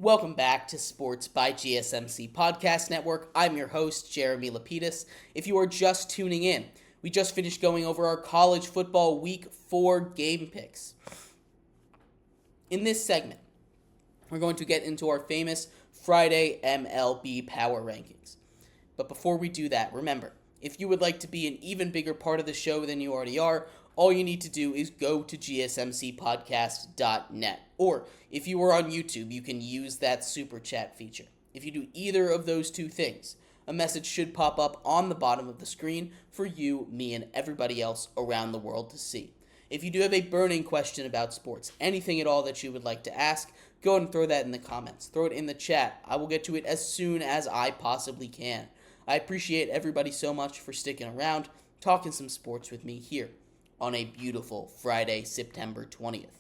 Welcome back to Sports by GSMC Podcast Network. I'm your host, Jeremy Lapidus. If you are just tuning in, we just finished going over our college football Week 4 game picks. In this segment, we're going to get into our famous Friday MLB Power Rankings. But before we do that, remember, if you would like to be an even bigger part of the show than you already are, all you need to do is go to gsmcpodcast.net. Or if you are on YouTube, you can use that super chat feature. If you do either of those two things, a message should pop up on the bottom of the screen for you, me, and everybody else around the world to see. If you do have a burning question about sports, anything at all that you would like to ask, go ahead and throw that in the comments. Throw it in the chat. I will get to it as soon as I possibly can. I appreciate everybody so much for sticking around, talking some sports with me here on a beautiful Friday, September 20th.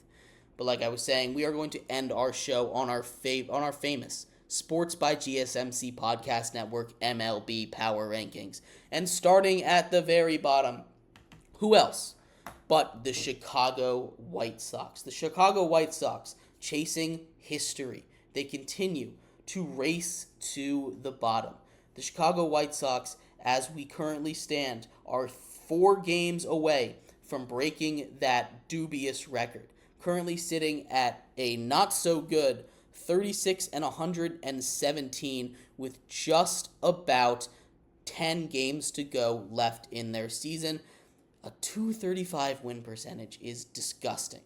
But like I was saying, we are going to end our show on our famous Sports by GSMC Podcast Network MLB Power Rankings. And starting at the very bottom, who else but the Chicago White Sox? The Chicago White Sox chasing history. They continue to race to the bottom. The Chicago White Sox, as we currently stand, are 4 games away from breaking that dubious record. Currently sitting at a not-so-good 36-117 with just about 10 games to go left in their season. A .235 win percentage is disgusting.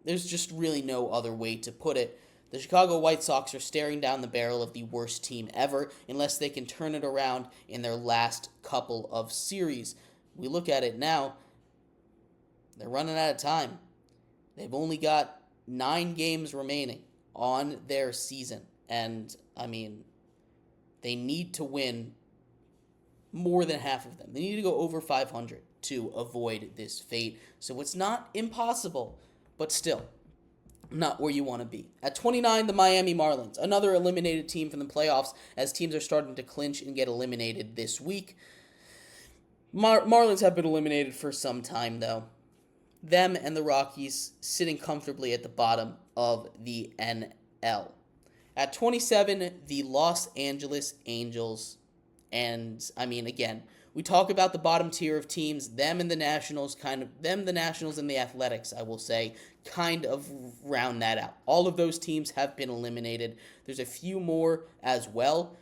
There's just really no other way to put it. The Chicago White Sox are staring down the barrel of the worst team ever unless they can turn it around in their last couple of series. We look at it now, they're running out of time. They've only got 9 games remaining on their season. And, they need to win more than half of them. They need to go over 500 to avoid this fate. So it's not impossible, but still not where you want to be. At 29, the Miami Marlins, another eliminated team from the playoffs as teams are starting to clinch and get eliminated this week. Marlins have been eliminated for some time, though. Them and the Rockies sitting comfortably at the bottom of the NL. At 27, the Los Angeles Angels. And, again, we talk about the bottom tier of teams, them and the Nationals, the Nationals and the Athletics, I will say, kind of round that out. All of those teams have been eliminated. There's a few more as well,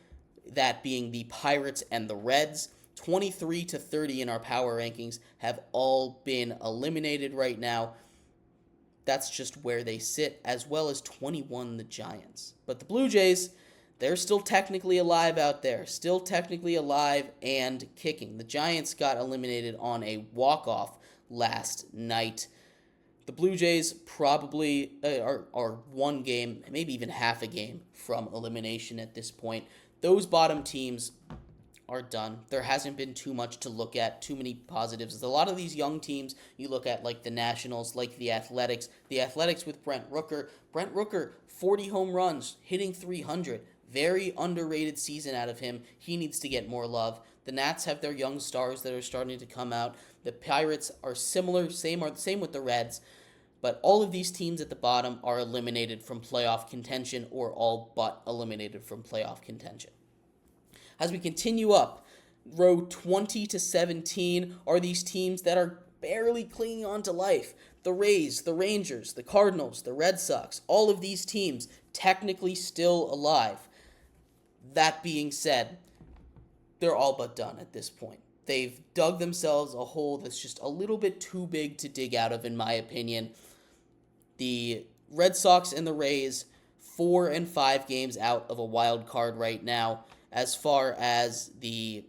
that being the Pirates and the Reds. 23 to 30 in our power rankings have all been eliminated right now. That's just where they sit, as well as 21 the Giants. But the Blue Jays, they're still technically alive out there, still technically alive and kicking. The Giants got eliminated on a walk-off last night. The Blue Jays probably are 1 game, maybe even half a game from elimination at this point. Those bottom teams are done. There hasn't been too much to look at, too many positives. A lot of these young teams you look at, like the Nationals, like the Athletics with Brent Rooker. Brent Rooker, 40 home runs, hitting 300. Very underrated season out of him. He needs to get more love. The Nats have their young stars that are starting to come out. The Pirates are similar, same with the Reds. But all of these teams at the bottom are eliminated from playoff contention or all but eliminated from playoff contention. As we continue up, row 20 to 17 are these teams that are barely clinging on to life. The Rays, the Rangers, the Cardinals, the Red Sox, all of these teams technically still alive. That being said, they're all but done at this point. They've dug themselves a hole that's just a little bit too big to dig out of, in my opinion. The Red Sox and the Rays, 4 and 5 games out of a wild card right now. As far as the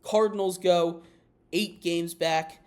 Cardinals go, 8 games back,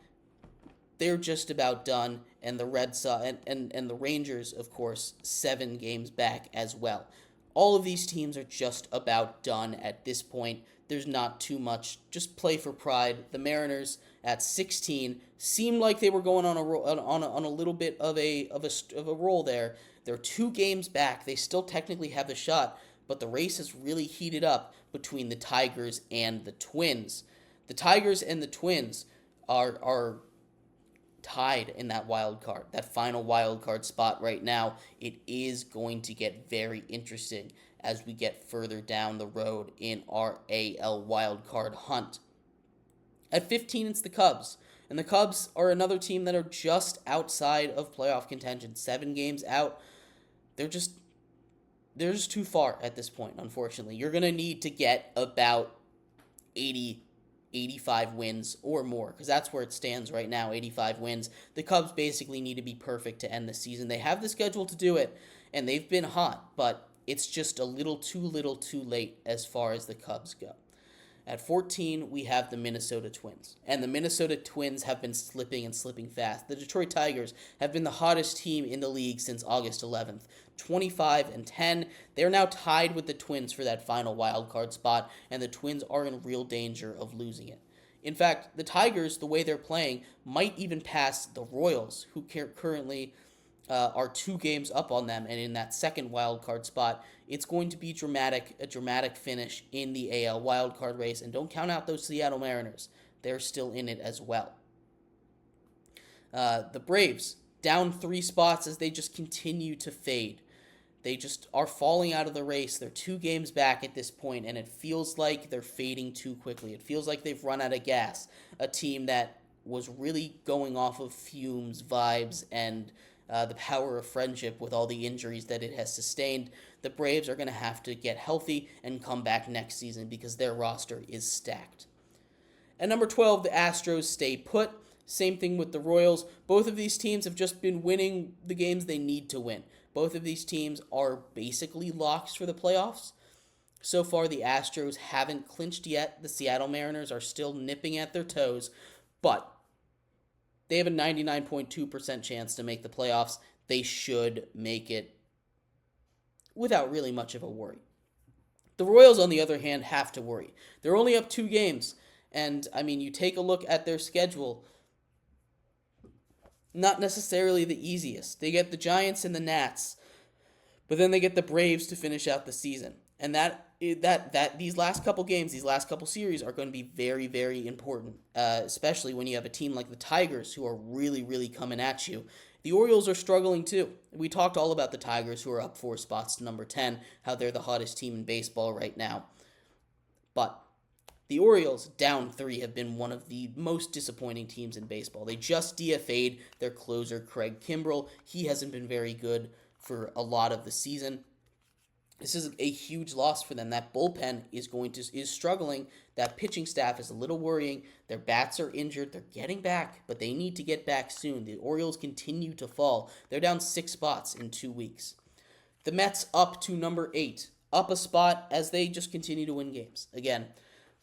they're just about done. And the Red Sox and the Rangers, of course, 7 games back as well. All of these teams are just about done at this point. There's not too much. Just play for pride. The Mariners at 16 seemed like they were going on a little bit of a roll there. They're 2 games back. They still technically have the shot, but the race has really heated up between the Tigers and the Twins. The Tigers and the Twins are tied in that wild card, that final wild card spot right now. It is going to get very interesting as we get further down the road in our AL wild card hunt. At 15, it's the Cubs. And the Cubs are another team that are just outside of playoff contention. 7 games out. They're just too far at this point, unfortunately. You're going to need to get about 85 wins or more, because that's where it stands right now, 85 wins. The Cubs basically need to be perfect to end the season. They have the schedule to do it, and they've been hot, but it's just a little too late as far as the Cubs go. At 14, we have the Minnesota Twins. And the Minnesota Twins have been slipping fast. The Detroit Tigers have been the hottest team in the league since August 11th. 25-10. They're now tied with the Twins for that final wild card spot, and the Twins are in real danger of losing it. In fact, the Tigers, the way they're playing, might even pass the Royals, who currently are 2 games up on them, and in that second wild card spot, it's going to be a dramatic finish in the AL wild card race, and don't count out those Seattle Mariners. They're still in it as well. The Braves, down 3 spots as they just continue to fade. They just are falling out of the race. They're 2 games back at this point, and it feels like they're fading too quickly. It feels like they've run out of gas. A team that was really going off of fumes, vibes, and the power of friendship with all the injuries that it has sustained. The Braves are going to have to get healthy and come back next season because their roster is stacked. At number 12, the Astros stay put. Same thing with the Royals. Both of these teams have just been winning the games they need to win. Both of these teams are basically locks for the playoffs. So far, the Astros haven't clinched yet. The Seattle Mariners are still nipping at their toes, but they have a 99.2% chance to make the playoffs. They should make it without really much of a worry. The Royals, on the other hand, have to worry. They're only up 2 games, and, you take a look at their schedule, not necessarily the easiest. They get the Giants and the Nats, but then they get the Braves to finish out the season. And that these last couple games, these last couple series are going to be very, very important, especially when you have a team like the Tigers who are really, really coming at you. The Orioles are struggling too. We talked all about the Tigers, who are up 4 spots to number 10, how they're the hottest team in baseball right now. But the Orioles, down 3, have been one of the most disappointing teams in baseball. They just DFA'd their closer, Craig Kimbrell. He hasn't been very good for a lot of the season. This is a huge loss for them. That bullpen is struggling. That pitching staff is a little worrying. Their bats are injured. They're getting back, but they need to get back soon. The Orioles continue to fall. They're down 6 spots in 2 weeks. The Mets up to number 8, up a spot as they just continue to win games. Again,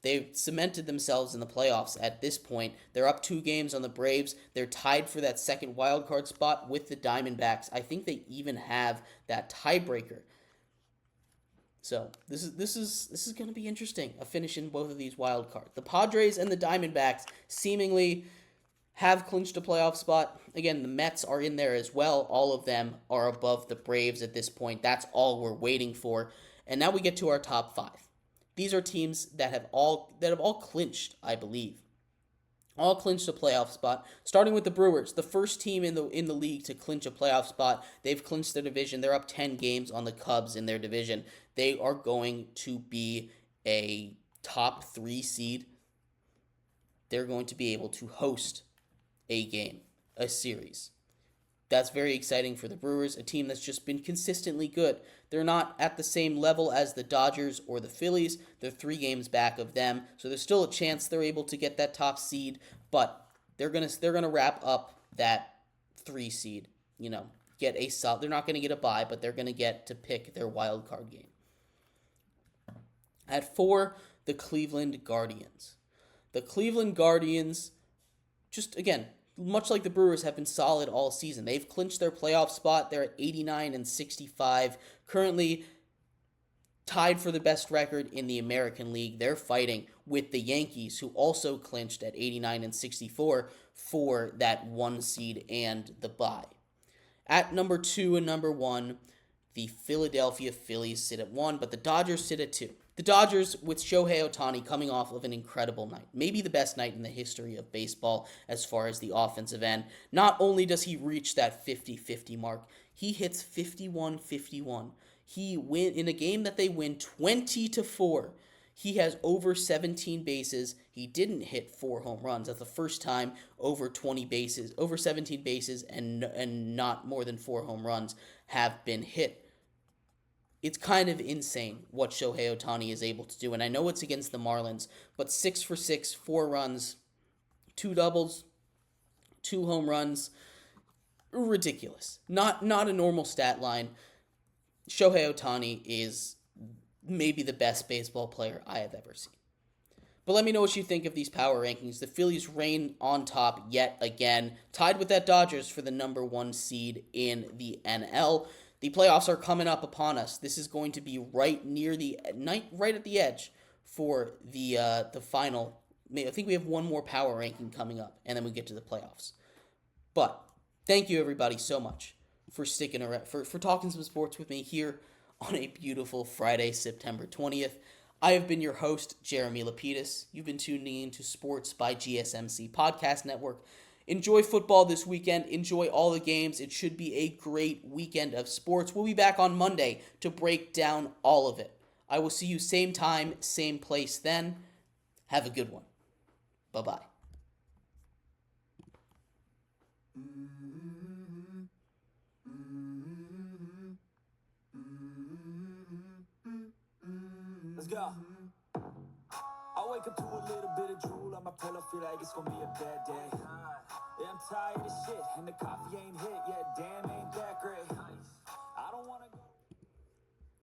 they've cemented themselves in the playoffs at this point. They're up 2 games on the Braves. They're tied for that second wild card spot with the Diamondbacks. I think they even have that tiebreaker. So this is going to be interesting, a finish in both of these wild cards. The Padres and the Diamondbacks seemingly have clinched a playoff spot. Again, the Mets are in there as well. All of them are above the Braves at this point. That's all we're waiting for. And now we get to our top 5. These are teams that have all clinched, I believe. All clinched a playoff spot, starting with the Brewers, the first team in the league to clinch a playoff spot. They've clinched their division. They're up 10 games on the Cubs in their division. They are going to be a top 3 seed. They're going to be able to host a game, a series. That's very exciting for the Brewers, a team that's just been consistently good. They're not at the same level as the Dodgers or the Phillies. They're 3 games back of them, so there's still a chance they're able to get that top seed, but they're gonna wrap up that 3 seed. Get a sub. They're not gonna get a bye, but they're gonna get to pick their wild card game. At 4, the Cleveland Guardians. The Cleveland Guardians, just again, much like the Brewers, have been solid all season. They've clinched their playoff spot. They're at 89-65, currently tied for the best record in the American League. They're fighting with the Yankees, who also clinched at 89-64 for that 1 seed and the bye. At number 2 and number 1, the Philadelphia Phillies sit at 1, but the Dodgers sit at 2. The Dodgers, with Shohei Ohtani coming off of an incredible night, maybe the best night in the history of baseball as far as the offensive end. Not only does he reach that 50-50 mark, he hits 51-51. He win in a game that they win 20-4. He has over 17 bases. He didn't hit 4 home runs. That's the first time over 17 bases, and not more than 4 home runs have been hit. It's kind of insane what Shohei Ohtani is able to do. And I know it's against the Marlins, but 6 for 6, 4 runs, 2 doubles, 2 home runs. Ridiculous. Not a normal stat line. Shohei Ohtani is maybe the best baseball player I have ever seen. But let me know what you think of these power rankings. The Phillies reign on top yet again, tied with that Dodgers for the number 1 seed in the NL. The playoffs are coming up upon us. This is going to be right at the edge for the final. I think we have one more power ranking coming up, and then we get to the playoffs. But thank you everybody so much for sticking around, for talking some sports with me here on a beautiful Friday, September 20th. I have been your host, Jeremy Lapidus. You've been tuning in to Sports by GSMC Podcast Network. Enjoy football this weekend. Enjoy all the games. It should be a great weekend of sports. We'll be back on Monday to break down all of it. I will see you same time, same place then. Have a good one. Bye-bye. Let's go. I wake up to a little bit of drool on my pillow, feel like it's gonna be a bad day. Yeah, I'm tired of shit, and the coffee ain't hit yet, damn, ain't that great.